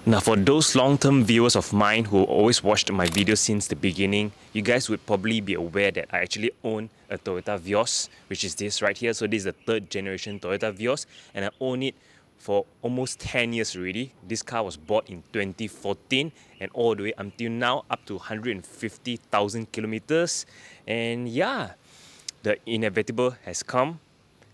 Now, for those long-term viewers of mine who always watched my videos since the beginning, you guys would probably be aware that I actually own a Toyota Vios, which is this right here. So this is the third generation Toyota Vios, and I own it for almost 10 years already. This car was bought in 2014 and all the way until now, up to 150,000 kilometers. And yeah, the inevitable has come.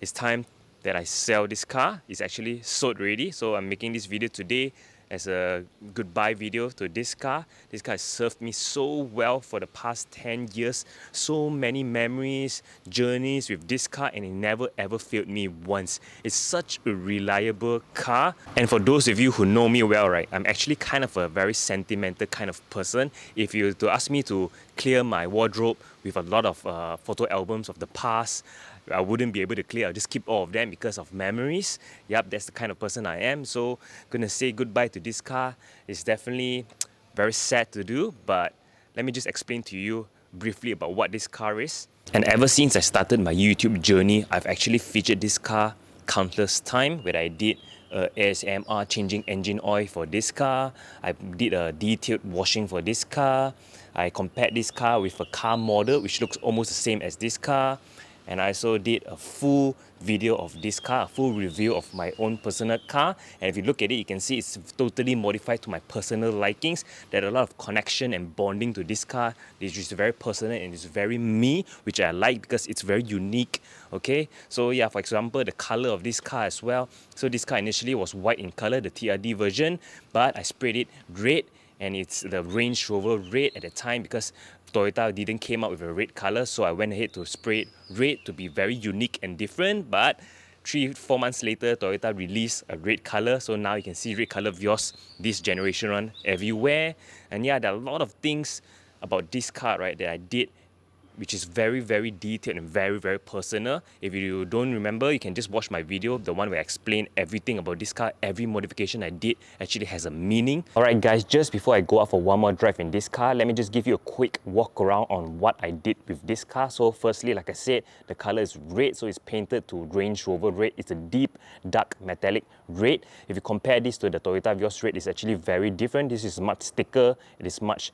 It's time that I sell this car. It's actually sold already, so I'm making this video today as a goodbye video to this car. This car has served me so well for the past 10 years. So many memories, journeys with this car, and it never ever failed me once. It's such a reliable car. And for those of you who know me well, right, I'm actually kind of a very sentimental kind of person. If you were to ask me to clear my wardrobe with a lot of photo albums of the past, I wouldn't be able to clear. I'll just keep all of them because of memories. Yep, that's the kind of person I am. So gonna say goodbye to this car. It's definitely very sad to do, but let me just explain to you briefly about what this car is. And ever since I started my YouTube journey, I've actually featured this car countless times, where I did ASMR changing engine oil for this car. I did a detailed washing for this car. I compared this car with a car model which looks almost the same as this car. And I also did a full video of this car, a full review of my own personal car. And if you look at it, you can see it's totally modified to my personal likings. There's a lot of connection and bonding to this car. It's just very personal and it's very me, which I like because it's very unique. Okay, so yeah, for example, the color of this car as well. So this car initially was white in color, the TRD version, but I sprayed it red, and it's the Range Rover red at the time because Toyota didn't came out with a red color, so I went ahead to spray it red to be very unique and different. But 3-4 months later, Toyota released a red color, so now you can see red color Vios, this generation one, everywhere. And yeah, there are a lot of things about this car, right, that I did, which is very, very detailed and very, very personal. If you don't remember, you can just watch my video, the one where I explain everything about this car. Every modification I did actually has a meaning. Alright guys, just before I go out for one more drive in this car, let me just give you a quick walk around on what I did with this car. So firstly, like I said, the color is red, so it's painted to Range Rover red. It's a deep, dark, metallic red. If you compare this to the Toyota Vios red, it's actually very different. This is much thicker, it is much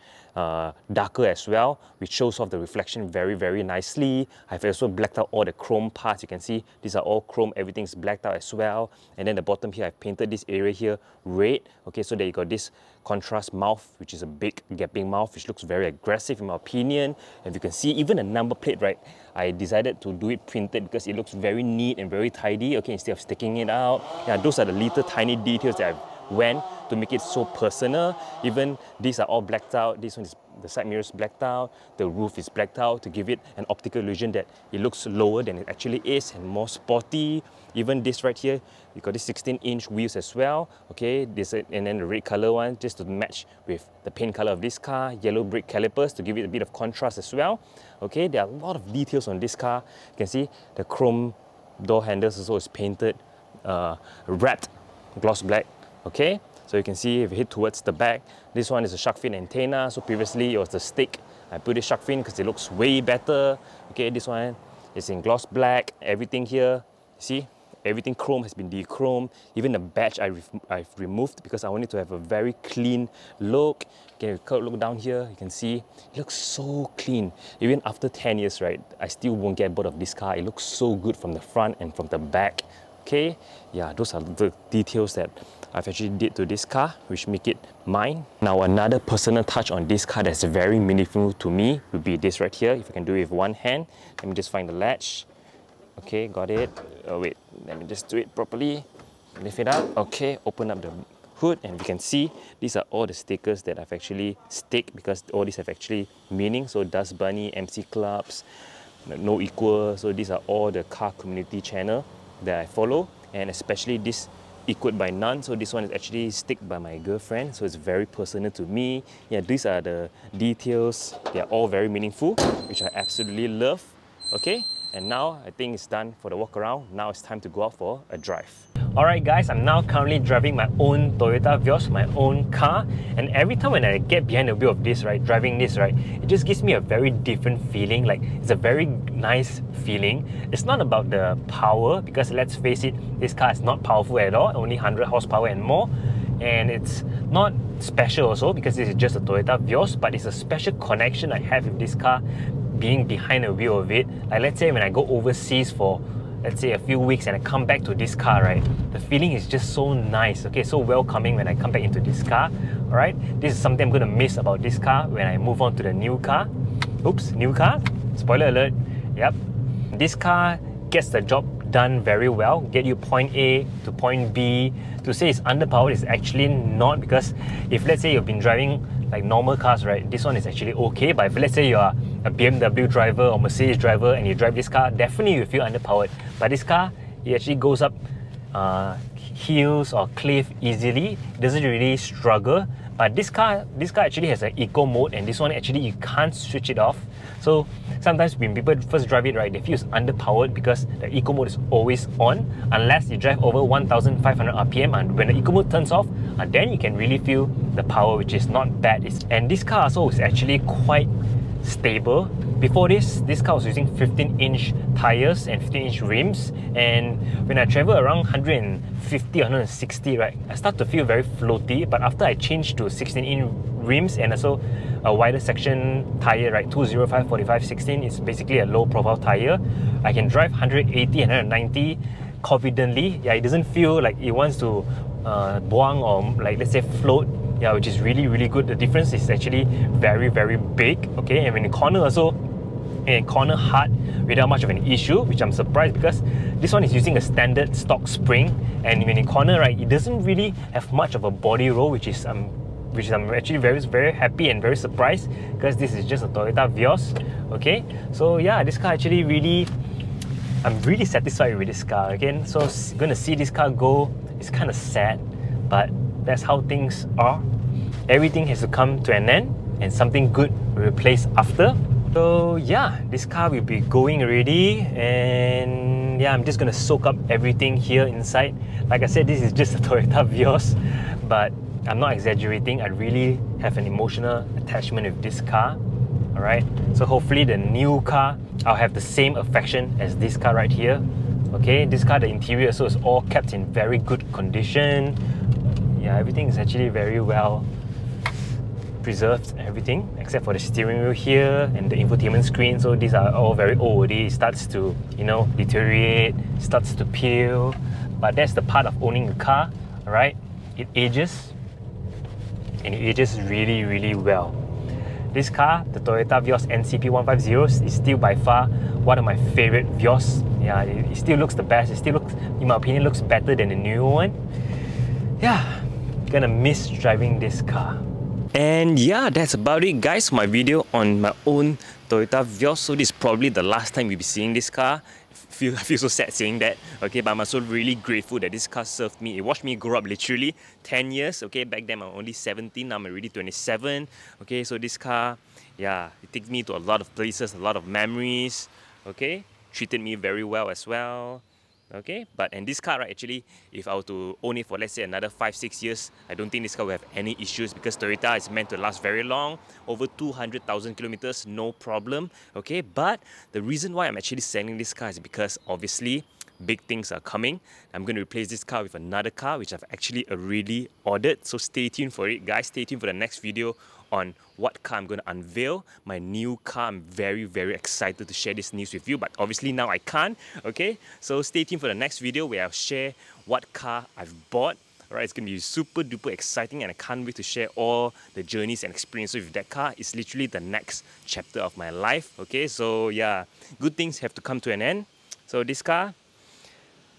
darker as well, which shows off the reflection very, very nicely. I've also blacked out all the chrome parts. You can see these are all chrome, everything's blacked out as well. And then the bottom here, I've painted this area here red. Okay, so there you got this contrast mouth, which is a big gaping mouth, which looks very aggressive in my opinion. And you can see even the number plate, right, I decided to do it printed because it looks very neat and very tidy. Okay, instead of sticking it out. Yeah, those are the little tiny details that I've went to make it so personal. Even these are all blacked out. This one is, the side mirror is blacked out, the roof is blacked out to give it an optical illusion that it looks lower than it actually is and more sporty. Even this right here, you got this 16-inch wheels as well. Okay, this and then the red color one just to match with the paint color of this car. Yellow brake calipers to give it a bit of contrast as well. Okay, there are a lot of details on this car. You can see the chrome door handles also is painted, wrapped gloss black. Okay, so you can see if you hit towards the back, this one is a shark fin antenna. So previously it was the stick. I put a shark fin because it looks way better. Okay, this one is in gloss black. Everything here, see, everything chrome has been de-chromed. Even the badge I've removed because I wanted to have a very clean look. Okay, if you look down here, you can see it looks so clean. Even after 10 years, right, I still won't get bored of this car. It looks so good from the front and from the back. Okay, yeah, those are the details that I've actually did to this car, which make it mine. Now, another personal touch on this car that's very meaningful to me would be this right here. If I can do it with one hand, let me just find the latch. Okay, got it. Oh wait, let me just do it properly. Lift it up. Okay, open up the hood, and you can see these are all the stickers that I've actually sticked because all these have actually meaning. So Dust Bunny, MC Clubs, No Equal. So these are all the car community channel that I follow, and especially this Equal by None. So this one is actually sticked by my girlfriend, so it's very personal to me. Yeah, these are the details. They are all very meaningful, which I absolutely love. Okay, and now I think it's done for the walk around. Now it's time to go out for a drive. Alright guys, I'm now currently driving my own Toyota Vios, my own car, and every time when I get behind the wheel of this, right, driving this, right, it just gives me a very different feeling. Like, it's a very nice feeling. It's not about the power, because let's face it, this car is not powerful at all, only 100 horsepower and more. and it's not special also because this is just a Toyota Vios, but it's a special connection I have with this car being behind the wheel of it. Like let's say when I go overseas for, let's say, a few weeks and I come back to this car, right, the feeling is just so nice, okay, so welcoming when I come back into this car. Alright, this is something I'm going to miss about this car when I move on to the new car. Oops, new car, spoiler alert. Yep, this car gets the job done very well, get you point A to point B. To say it's underpowered is actually not, because if let's say you've been driving like normal cars, right, this one is actually okay. But if let's say you are a BMW driver or Mercedes driver and you drive this car, definitely you feel underpowered. But this car, it actually goes up hills or cliff easily. It doesn't really struggle. But this car actually has an eco mode, and this one actually you can't switch it off. So sometimes when people first drive it, right, they feel it's underpowered because the eco mode is always on unless you drive over 1,500 RPM, and when the eco mode turns off, then you can really feel the power, which is not bad. And this car also is actually quite stable. Before this car was using 15-inch tires and 15-inch rims, and when I travel around 150, 160, right, I start to feel very floaty. But after I changed to 16-inch rims and also a wider section tire, right, 205 45 16 is basically a low profile tire, I can drive 180, 190 confidently. Yeah, it doesn't feel like it wants to buang or like let's say float. Yeah, which is really, really good. The difference is actually very, very big. Okay, and when you corner also, and corner hard without much of an issue, which I'm surprised because this one is using a standard stock spring, and when you corner, right, it doesn't really have much of a body roll, which I'm actually very, very happy and very surprised because this is just a Toyota Vios. Okay, so yeah, this car actually really, I'm really satisfied with this car. Again, so going to see this car go, it's kind of sad, but that's how things are. Everything has to come to an end, and something good will replace after. So yeah, this car will be going already, and yeah, I'm just gonna soak up everything here inside. Like I said, this is just a Toyota Vios, but I'm not exaggerating. I really have an emotional attachment with this car. Alright, so hopefully the new car, I'll have the same affection as this car right here. Okay, this car, the interior also is all kept in very good condition. Yeah, everything is actually very well preserved, everything except for the steering wheel here and the infotainment screen. So these are all very old already. It starts to, you know, deteriorate, starts to peel. But that's the part of owning a car, alright? It ages, and it ages really, really well. This car, the Toyota Vios NCP150, is still by far one of my favorite Vios. Yeah, it still looks the best. It still looks, in my opinion, looks better than the new one. Yeah, gonna miss driving this car. And yeah, that's about it, guys, my video on my own Toyota Vios. So this is probably the last time you'll be seeing this car. I feel so sad saying that, okay, but I'm also really grateful that this car served me. It watched me grow up literally 10 years, okay. Back then I'm only 17, now I'm already 27, okay. So this car, yeah, it takes me to a lot of places, a lot of memories, okay. Treated me very well as well. Okay, and this car, right, actually, if I were to own it for let's say another 5-6 years, I don't think this car will have any issues because Toyota is meant to last very long, over 200,000 kilometers, no problem. Okay, but the reason why I'm actually selling this car is because obviously big things are coming. I'm going to replace this car with another car which I've actually already ordered. So stay tuned for it, guys. Stay tuned for the next video on what car I'm going to unveil. My new car. I'm very, very excited to share this news with you, but obviously now I can't. Okay, so stay tuned for the next video where I'll share what car I've bought. Alright, it's going to be super duper exciting, and I can't wait to share all the journeys and experiences with that car. It's literally the next chapter of my life. Okay, so yeah, good things have to come to an end. So this car,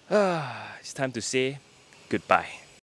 it's time to say goodbye.